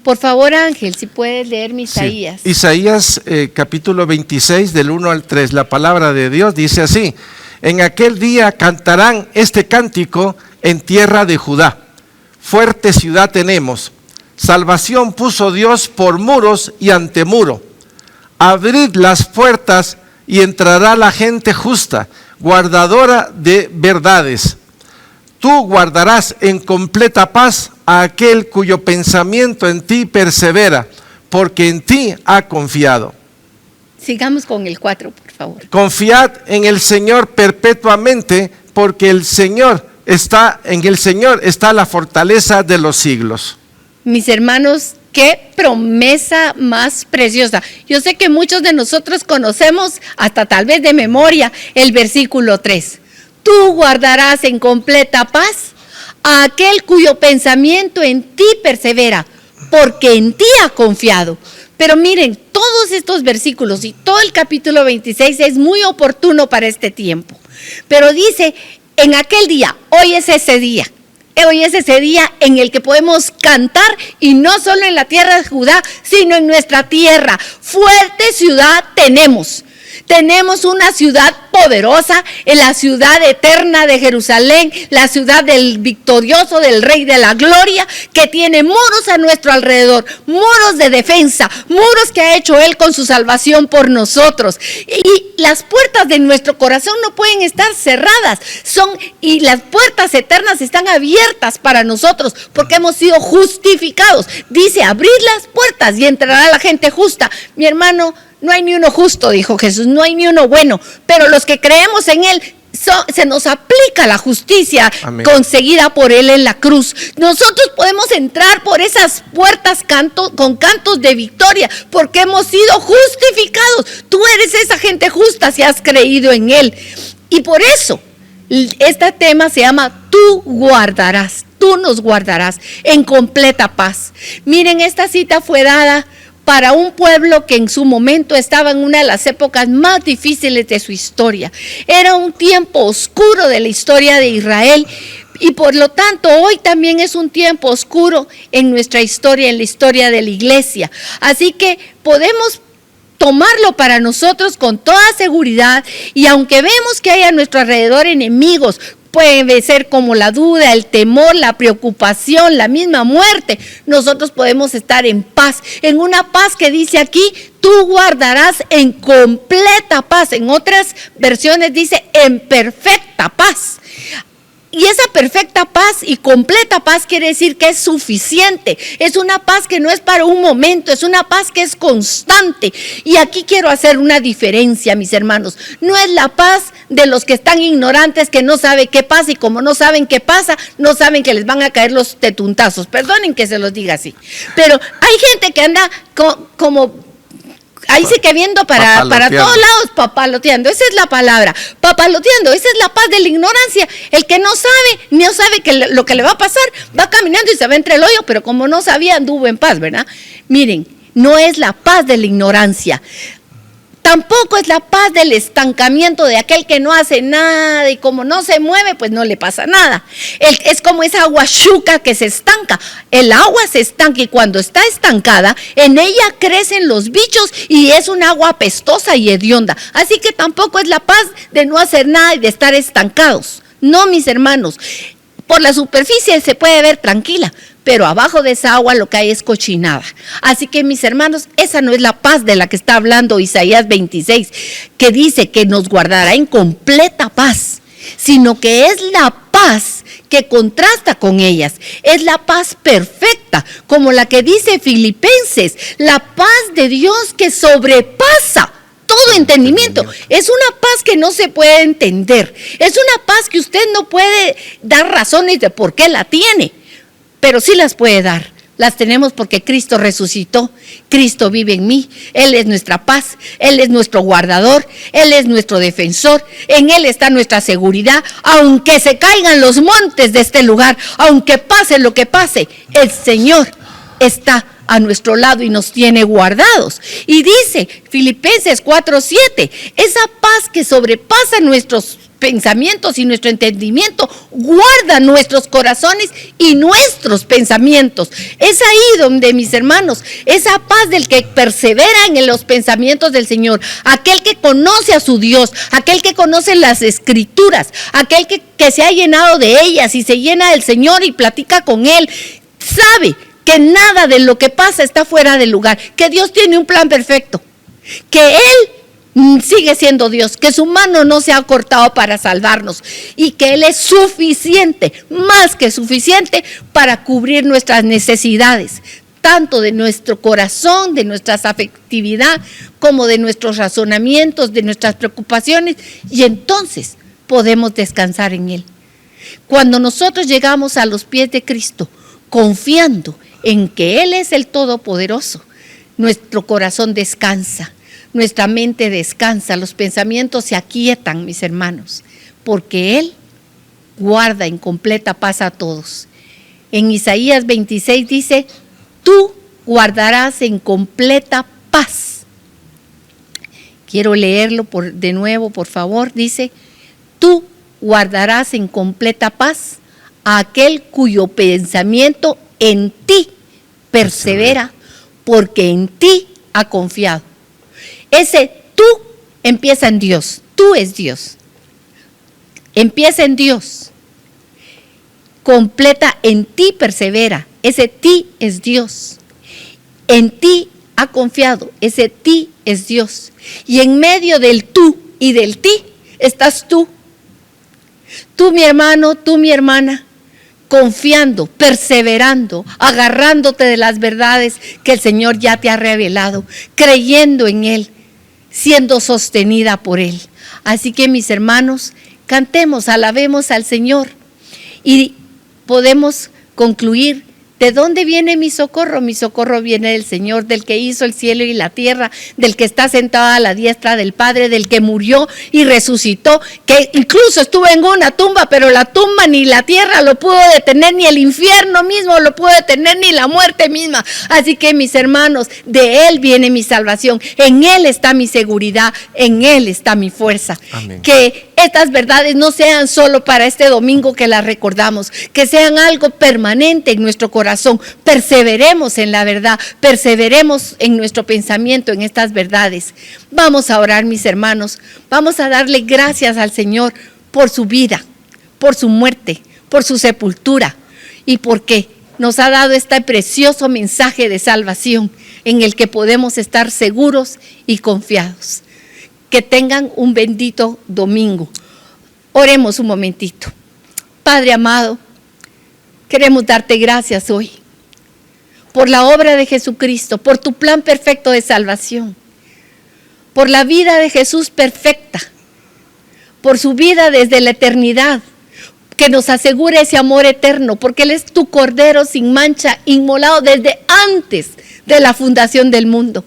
Por favor, Ángel, si puedes leerme Isaías. Sí. Isaías capítulo 26, del 1 al 3. La palabra de Dios dice así: en aquel día cantarán este cántico en tierra de Judá. Fuerte ciudad tenemos, salvación puso Dios por muros y antemuro. Abrid las puertas y entrará la gente justa, guardadora de verdades. Tú guardarás en completa paz a aquel cuyo pensamiento en ti persevera, porque en ti ha confiado. Sigamos con el 4, por favor. Confiad en el Señor perpetuamente, porque en el Señor está la fortaleza de los siglos. Mis hermanos, qué promesa más preciosa. Yo sé que muchos de nosotros conocemos, hasta tal vez de memoria, el versículo 3. Tú guardarás en completa paz a aquel cuyo pensamiento en ti persevera, porque en ti ha confiado. Pero miren, todos estos versículos y todo el capítulo 26 es muy oportuno para este tiempo. Pero dice: en aquel día, hoy es ese día. Hoy es ese día en el que podemos cantar, y no solo en la tierra de Judá, sino en nuestra tierra. Fuerte ciudad tenemos. Tenemos una ciudad poderosa, en la ciudad eterna de Jerusalén, la ciudad del victorioso, del Rey de la Gloria, que tiene muros a nuestro alrededor, muros de defensa, muros que ha hecho Él con su salvación por nosotros. Y las puertas de nuestro corazón no pueden estar cerradas, y las puertas eternas están abiertas para nosotros, porque hemos sido justificados. Dice, abrid las puertas y entrará la gente justa. Mi hermano, no hay ni uno justo, dijo Jesús, no hay ni uno bueno, pero los que creemos en Él, se nos aplica la justicia Amén. Conseguida por Él en la cruz. Nosotros podemos entrar por esas puertas con cantos de victoria, porque hemos sido justificados. Tú eres esa gente justa si has creído en Él. Y por eso, este tema se llama Tú guardarás, tú nos guardarás en completa paz. Miren, esta cita fue dada para un pueblo que en su momento estaba en una de las épocas más difíciles de su historia. Era un tiempo oscuro de la historia de Israel y por lo tanto hoy también es un tiempo oscuro en nuestra historia, en la historia de la iglesia. Así que podemos tomarlo para nosotros con toda seguridad, y aunque vemos que hay a nuestro alrededor enemigos, puede ser como la duda, el temor, la preocupación, la misma muerte, nosotros podemos estar en paz, en una paz que dice aquí, tú guardarás en completa paz. En otras versiones dice en perfecta paz. Y esa perfecta paz y completa paz quiere decir que es suficiente. Es una paz que no es para un momento, es una paz que es constante. Y aquí quiero hacer una diferencia, mis hermanos. No es la paz de los que están ignorantes, que no saben qué pasa, y como no saben qué pasa, no saben que les van a caer los tetuntazos. Perdonen que se los diga así. Pero hay gente que anda como ahí sí que viendo para todos lados, papaloteando, esa es la palabra, papaloteando, esa es la paz de la ignorancia. El que no sabe que lo que le va a pasar, va caminando y se va entre el hoyo, pero como no sabía, anduvo en paz, ¿verdad? Miren, no es la paz de la ignorancia. Tampoco es la paz del estancamiento de aquel que no hace nada y como no se mueve, pues no le pasa nada. Es como esa agua chuca que se estanca. El agua se estanca y cuando está estancada, en ella crecen los bichos y es un agua apestosa y hedionda. Así que tampoco es la paz de no hacer nada y de estar estancados. No, mis hermanos. Por la superficie se puede ver tranquila, pero abajo de esa agua lo que hay es cochinada. Así que, mis hermanos, esa no es la paz de la que está hablando Isaías 26, que dice que nos guardará en completa paz, sino que es la paz que contrasta con ellas. Es la paz perfecta, como la que dice Filipenses, la paz de Dios que sobrepasa todo entendimiento. Es una paz que no se puede entender. Es una paz que usted no puede dar razones de por qué la tiene, pero sí las puede dar. Las tenemos porque Cristo resucitó, Cristo vive en mí, Él es nuestra paz, Él es nuestro guardador, Él es nuestro defensor, en Él está nuestra seguridad. Aunque se caigan los montes de este lugar, aunque pase lo que pase, el Señor está a nuestro lado y nos tiene guardados. Y dice Filipenses 4:7, esa paz que sobrepasa nuestros pensamientos y nuestro entendimiento, guarda nuestros corazones y nuestros pensamientos. Es ahí donde, mis hermanos, esa paz del que persevera en los pensamientos del Señor, aquel que conoce a su Dios, aquel que conoce las Escrituras, aquel que se ha llenado de ellas y se llena del Señor y platica con Él, sabe que nada de lo que pasa está fuera de lugar, que Dios tiene un plan perfecto, que Él sigue siendo Dios, que su mano no se ha cortado para salvarnos y que Él es suficiente, más que suficiente para cubrir nuestras necesidades, tanto de nuestro corazón, de nuestra afectividad, como de nuestros razonamientos, de nuestras preocupaciones, y entonces podemos descansar en Él. Cuando nosotros llegamos a los pies de Cristo, confiando en que Él es el Todopoderoso, nuestro corazón descansa, nuestra mente descansa, los pensamientos se aquietan, mis hermanos, porque Él guarda en completa paz a todos. En Isaías 26 dice, tú guardarás en completa paz. Quiero leerlo de nuevo, por favor. Dice, tú guardarás en completa paz a aquel cuyo pensamiento en ti persevera, porque en ti ha confiado. Ese tú empieza en Dios. Tú es Dios. Empieza en Dios. Completa en ti, persevera. Ese ti es Dios. En ti ha confiado. Ese ti es Dios. Y en medio del tú y del ti estás tú. Tú, mi hermano, tú, mi hermana, confiando, perseverando, agarrándote de las verdades que el Señor ya te ha revelado, creyendo en Él, siendo sostenida por Él. Así que, mis hermanos, cantemos, alabemos al Señor y podemos concluir. ¿De dónde viene mi socorro? Mi socorro viene del Señor, del que hizo el cielo y la tierra, del que está sentado a la diestra del Padre, del que murió y resucitó, que incluso estuvo en una tumba, pero la tumba ni la tierra lo pudo detener, ni el infierno mismo lo pudo detener, ni la muerte misma. Así que, mis hermanos, de Él viene mi salvación, en Él está mi seguridad, en Él está mi fuerza. Amén. Que estas verdades no sean solo para este domingo que las recordamos, que sean algo permanente en nuestro corazón. Perseveremos en la verdad, perseveremos en nuestro pensamiento en estas verdades. Vamos a orar, mis hermanos, vamos a darle gracias al Señor por su vida, por su muerte, por su sepultura y porque nos ha dado este precioso mensaje de salvación en el que podemos estar seguros y confiados. Que tengan un bendito domingo. Oremos un momentito. Padre amado, queremos darte gracias hoy por la obra de Jesucristo, por tu plan perfecto de salvación, por la vida de Jesús perfecta, por su vida desde la eternidad, que nos asegura ese amor eterno, porque Él es tu Cordero sin mancha, inmolado desde antes de la fundación del mundo,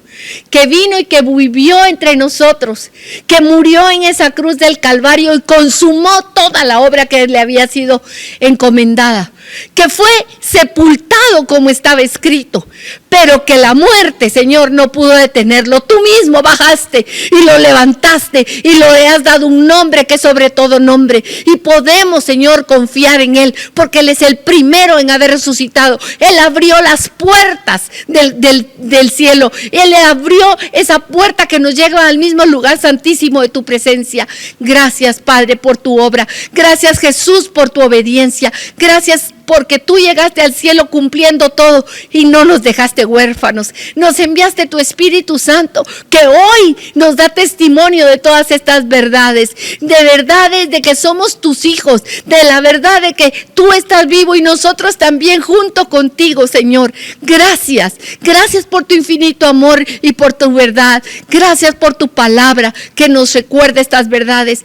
que vino y que vivió entre nosotros, que murió en esa cruz del Calvario y consumó toda la obra que le había sido encomendada, que fue sepultado como estaba escrito, pero que la muerte, Señor, no pudo detenerlo. Tú mismo bajaste y lo levantaste y le has dado un nombre que es sobre todo nombre, y podemos, Señor, confiar en Él, porque Él es el primero en haber resucitado. Él abrió las puertas del cielo, Él abrió esa puerta que nos lleva al mismo lugar santísimo de tu presencia. Gracias, Padre, por tu obra. Gracias, Jesús, por tu obediencia. Gracias porque tú llegaste al cielo cumpliendo todo y no nos dejaste huérfanos. Nos enviaste tu Espíritu Santo, que hoy nos da testimonio de todas estas verdades, de verdades de que somos tus hijos, de la verdad de que tú estás vivo y nosotros también junto contigo, Señor. Gracias, gracias por tu infinito amor y por tu verdad. Gracias por tu palabra que nos recuerda estas verdades.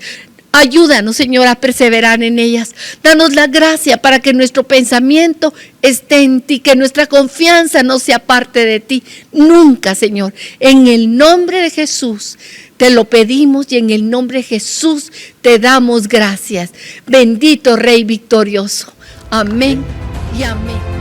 Ayúdanos, Señor, a perseverar en ellas. Danos la gracia para que nuestro pensamiento esté en ti, que nuestra confianza no sea parte de ti. Nunca, Señor. En el nombre de Jesús te lo pedimos y en el nombre de Jesús te damos gracias. Bendito Rey victorioso. Amén y amén.